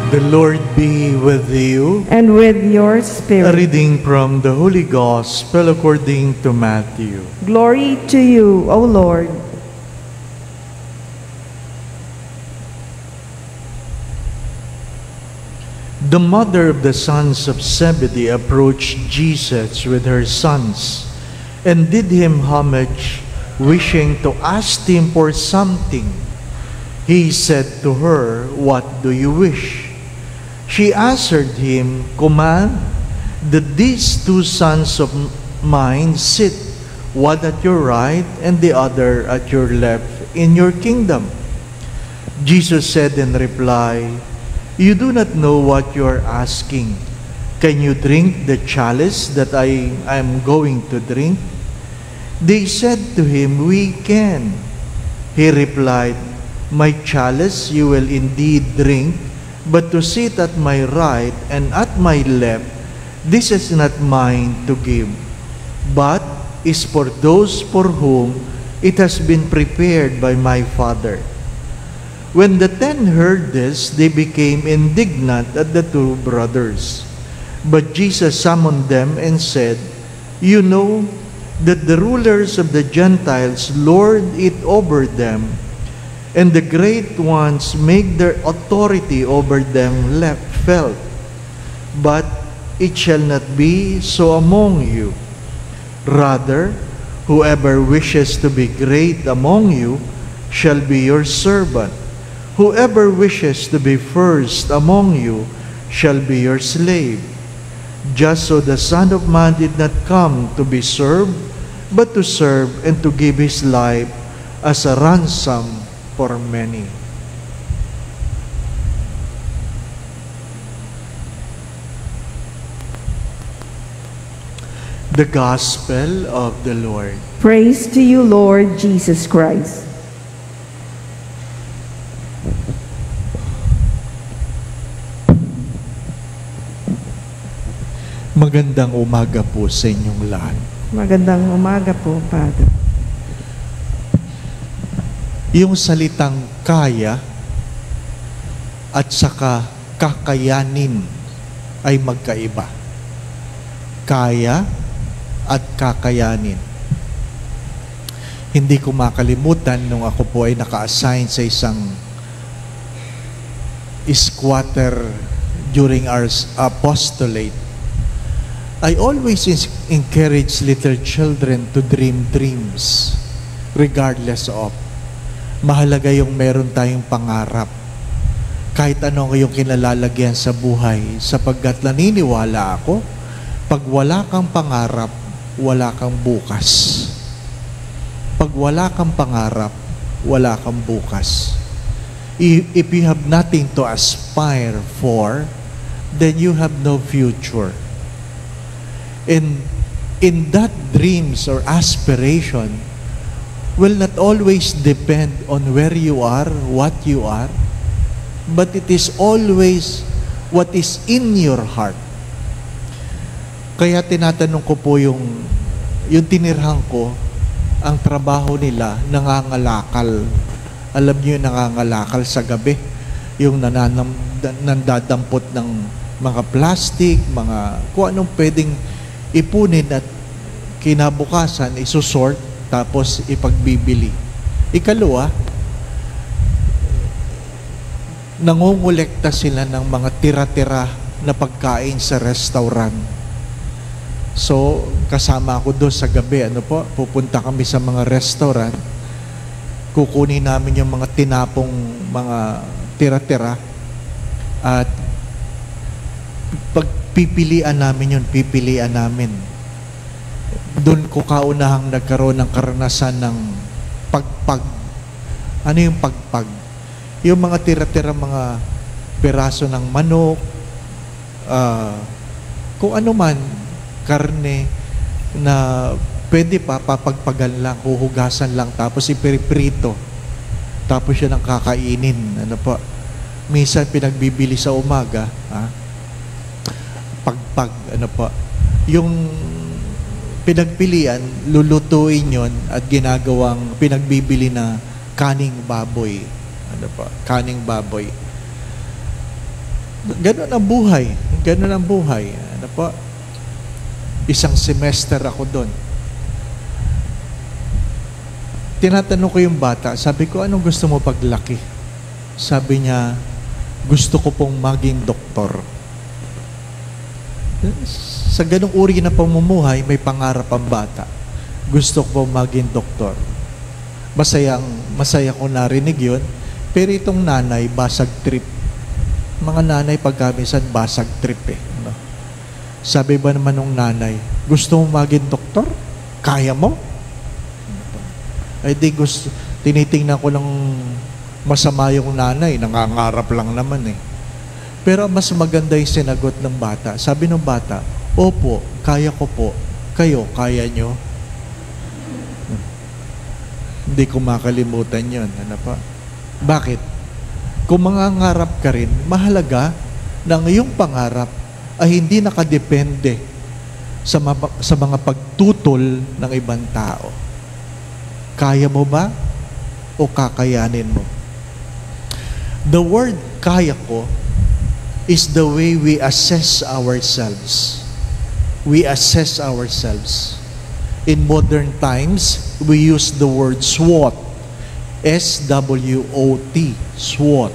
The Lord be with you. And with your A spirit. reading from the Holy Gospel according to Matthew. Glory to you, O Lord. The mother of the sons of Zebedee approached Jesus with her sons and did him homage, wishing to ask him for something. He said to her, "What do you wish?" She answered him, "Command that these two sons of mine sit, one at your right and the other at your left, in your kingdom." Jesus said in reply, "You do not know what you are asking. Can you drink the chalice that I am going to drink?" They said to him, "We can." He replied, "My chalice you will indeed drink, but to sit at my right and at my left, this is not mine to give, but is for those for whom it has been prepared by my Father." When the 10 heard this, they became indignant at the two brothers. But Jesus summoned them and said, "You know that the rulers of the Gentiles lord it over them, and the great ones make their authority over them felt. But it shall not be so among you. Rather, whoever wishes to be great among you shall be your servant. Whoever wishes to be first among you shall be your slave. Just so the Son of Man did not come to be served, but to serve and to give his life as a ransom for many." The Gospel of the Lord. Praise to you, Lord Jesus Christ. Magandang umaga po sa inyong lahat. Magandang umaga po, Father. Yung salitang kaya at saka kakayanin ay magkaiba. Kaya at kakayanin. Hindi ko makalimutan nung ako po ay naka-assign sa isang squatter during our apostolate. I always encourage little children to dream dreams regardless of. Mahalaga yung meron tayong pangarap. Kahit ano yung kinalalagyan sa buhay, sapagkat naniniwala ako, pag wala kang pangarap, wala kang bukas. Pag wala kang pangarap, wala kang bukas. If you have nothing to aspire for, then you have no future. And in that dreams or aspiration will not always depend on where you are, what you are, but it is always what is in your heart. Kaya tinatanong ko po yung tinirhan ko, ang trabaho nila, nangangalakal. Alam niyo yung nangangalakal sa gabi, yung nandadampot ng mga plastic, mga kung anong pwedeng ipunin at kinabukasan, isusort, tapos ipagbibili. Ikalawa, nangongolekta sila ng mga tira-tira na pagkain sa restaurant. So, kasama ako doon sa gabi, pupunta kami sa mga restaurant, kukunin namin yung mga tinapong mga tira-tira at pipilian namin. Doon ko kaunahang nagkaroon ng karanasan ng pagpag. Ano yung pagpag? Yung mga tira-tira mga piraso ng manok, kung ano man, karne na pwede pa, papagpagan lang, huhugasan lang, tapos ipiriprito. Tapos yun ang kakainin. Minsan pinagbibili sa umaga, pagpag, yung pinagpilian, lulutuin yon at ginagawang pinagbibili na kaning baboy. Kaning baboy. Ganun ang buhay. Ganun ang buhay. Ano po? Isang semester ako doon. Tinatanong ko yung bata, sabi ko, anong gusto mo paglaki? Sabi niya, gusto ko pong maging doktor. Sa ganung uri na pamumuhay, may pangarap ang bata. Gusto ko pong maging doktor. Masaya ko narinig yun. Pero itong nanay, basag trip. Mga nanay pagkamisan, basag trip eh. No? Sabi ba naman ng nanay, gusto mo maging doktor? Kaya mo? Ay di gusto, tinitingnan ko ng masama yung nanay, nangangarap lang naman eh. Pero mas maganda yung sinagot ng bata. Sabi ng bata, opo, kaya ko po. Kayo, kaya nyo? Hindi ko makalimutan yun. Ano pa? Bakit? Kung mangangarap ka rin, mahalaga na ang iyong pangarap ay hindi nakadepende sa mga pagtutol ng ibang tao. Kaya mo ba o kakayanin mo? The word kaya ko is the way we assess ourselves. We assess ourselves. In modern times, we use the word SWOT. SWOT. SWOT.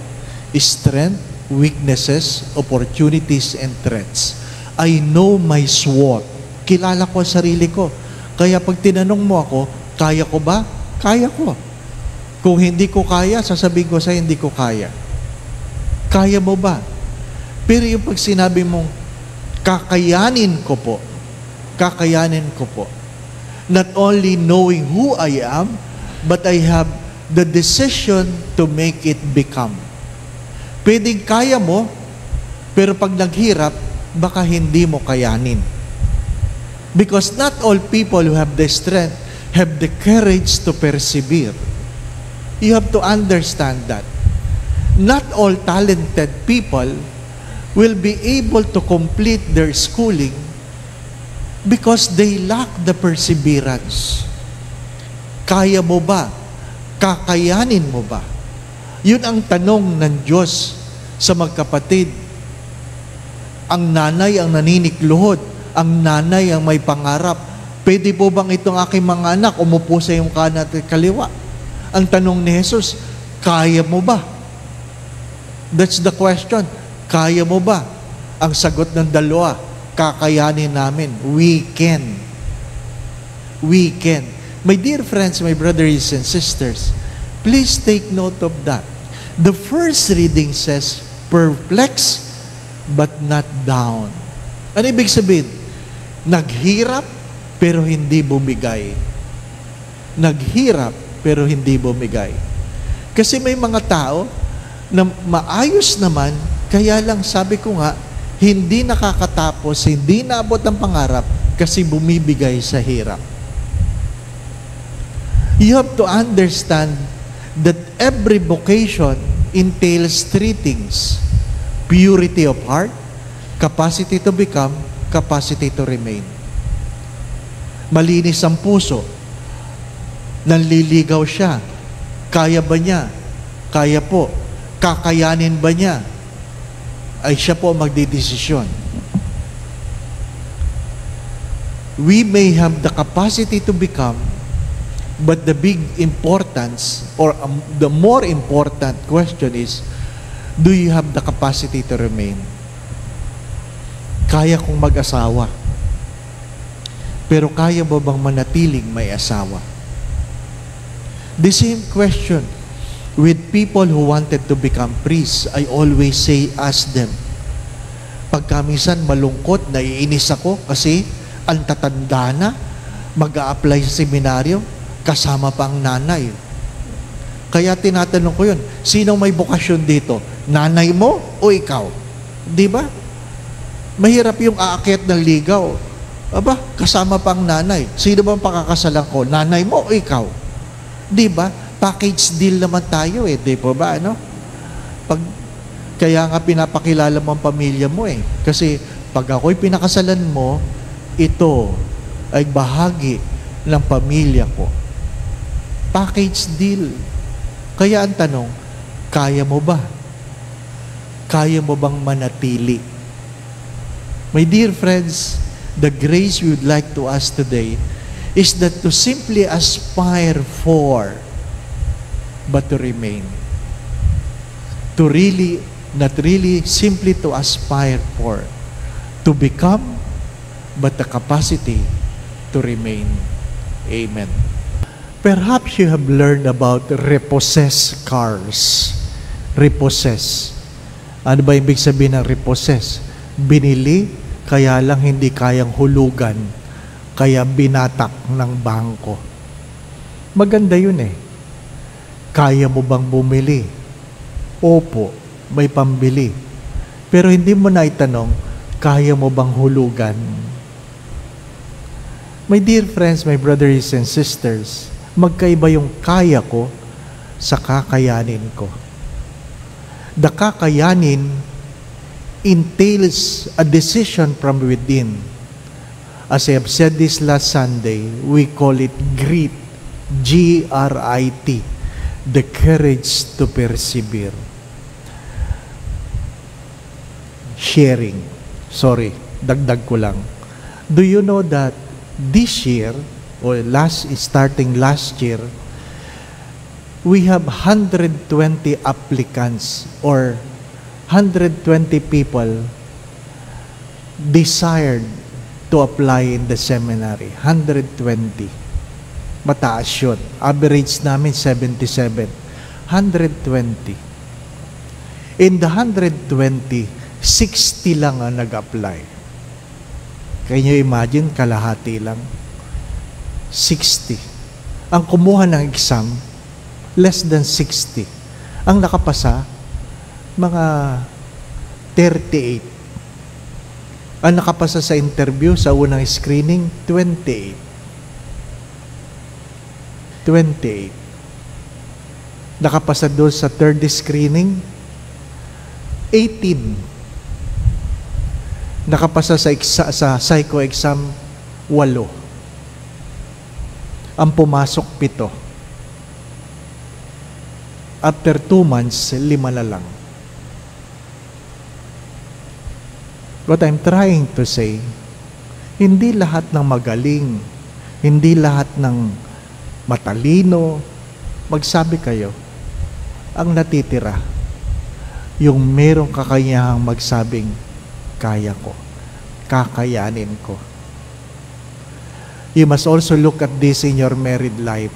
Strength, weaknesses, opportunities, and threats. I know my SWOT. Kilala ko ang sarili ko. Kaya pag tinanong mo ako, kaya ko ba? Kaya ko. Kung hindi ko kaya, sasabihin ko sa'yo, hindi ko kaya. Kaya mo ba? Pero yung pag sinabi mong, kakayanin ko po, not only knowing who I am, but I have the decision to make it become. Pwedeng kaya mo, pero pag naghirap, baka hindi mo kayanin. Because not all people who have the strength have the courage to persevere. You have to understand that. Not all talented people will be able to complete their schooling because they lack the perseverance. Kaya mo ba? Kakayanin mo ba? Yun ang tanong ng Diyos sa magkapatid. Ang nanay ang naninikluhod, ang nanay ang may pangarap. Pwede po bang itong aking mga anak umupo sa iyong kanan at kaliwa? Ang tanong ni Jesus, kaya mo ba? That's the question. Kaya mo ba? Ang sagot ng dalawa, kakayanin namin. We can. We can. My dear friends, my brothers and sisters, please take note of that. The first reading says, perplex but not down. Ano ibig sabihin? Naghirap pero hindi bumigay. Naghirap pero hindi bumigay. Kasi may mga tao na maayos naman, kaya lang sabi ko nga, hindi nakakatapos, hindi naabot ang pangarap kasi bumibigay sa hirap. You have to understand that every vocation entails three things: purity of heart, capacity to become, capacity to remain. Malinis ang puso, nanliligaw siya, kaya ba niya? Kaya po. Kakayanin ba niya? Ay siya po magdidesisyon. We may have the capacity to become, but the big importance or the more important question is, do you have the capacity to remain? Kaya kong mag-asawa, pero kaya mo bang manatiling may asawa? The same question with people who wanted to become priests. I always say, ask them. Pagkamisan malungkot, naiinis ako kasi ang tatanda na, mag-a-apply sa seminaryo, kasama pa ang nanay. Kaya tinatanong ko yun, sino may bokasyon dito? Nanay mo o ikaw? Di ba? Mahirap yung aakyat ng ligaw. Aba, kasama pa ang nanay. Sino bang pakakasalan ko? Nanay mo o ikaw? Di ba? Package deal naman tayo eh. Di po ba? Ano? Kaya nga pinapakilala mo ang pamilya mo eh. Kasi pag ako'y pinakasalan mo, ito ay bahagi ng pamilya ko. Package deal. Kaya ang tanong, kaya mo ba? Kaya mo bang manatili? My dear friends, the grace we would like to ask today is that to simply aspire for, but to remain. To really, not really simply to aspire for, to become, but the capacity to remain. Amen. Perhaps you have learned about repossessed cars. Repossess. Ano ba ibig sabihin ng repossess? Binili, kaya lang hindi kayang hulugan, kaya binatak ng bangko. Maganda yun eh. Kaya mo bang bumili? Opo, may pambili. Pero hindi mo na itanong, kaya mo bang hulugan? My dear friends, my brothers and sisters, magkaiba yung kaya ko sa kakayanin ko. The kakayanin entails a decision from within. As I have said this last Sunday, we call it grit, G-R-I-T, the courage to persevere. Sharing. Sorry, dagdag ko lang. Do you know that this year, or starting last year, we have 120 applicants or 120 people desired to apply in the seminary. 120. Mataas yun. Average namin 77. 120. In the 120, 60 lang ang nag-apply. Can you imagine? Kalahati lang. 60. Ang kumuha ng exam, less than 60. Ang nakapasa, mga 38. Ang nakapasa sa interview, sa unang screening, 28. 28. Nakapasa doon sa third screening, 18. Nakapasa sa psycho exam, 8. Ang pumasok, 7. After 2 months, 5 na lang. What I'm trying to say, hindi lahat ng magaling, hindi lahat ng matalino, magsabi kayo, ang natitira, yung merong kakayahang magsabing, kaya ko, kakayanin ko. You must also look at this in your married life.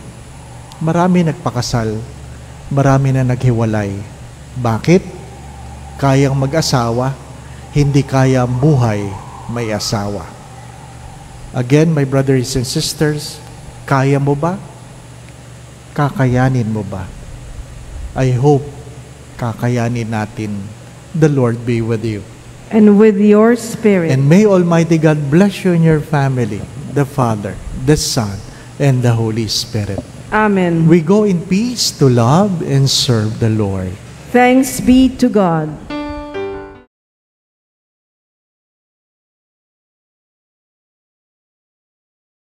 Marami nagpakasal, marami na naghiwalay. Bakit? Kayang mag-asawa, hindi kaya ang buhay may asawa. Again, my brothers and sisters, kaya mo ba? Kakayanin mo ba? I hope kakayanin natin. The Lord be with you. And with your spirit. And may Almighty God bless you and your family, the Father, the Son, and the Holy Spirit. Amen. We go in peace to love and serve the Lord. Thanks be to God.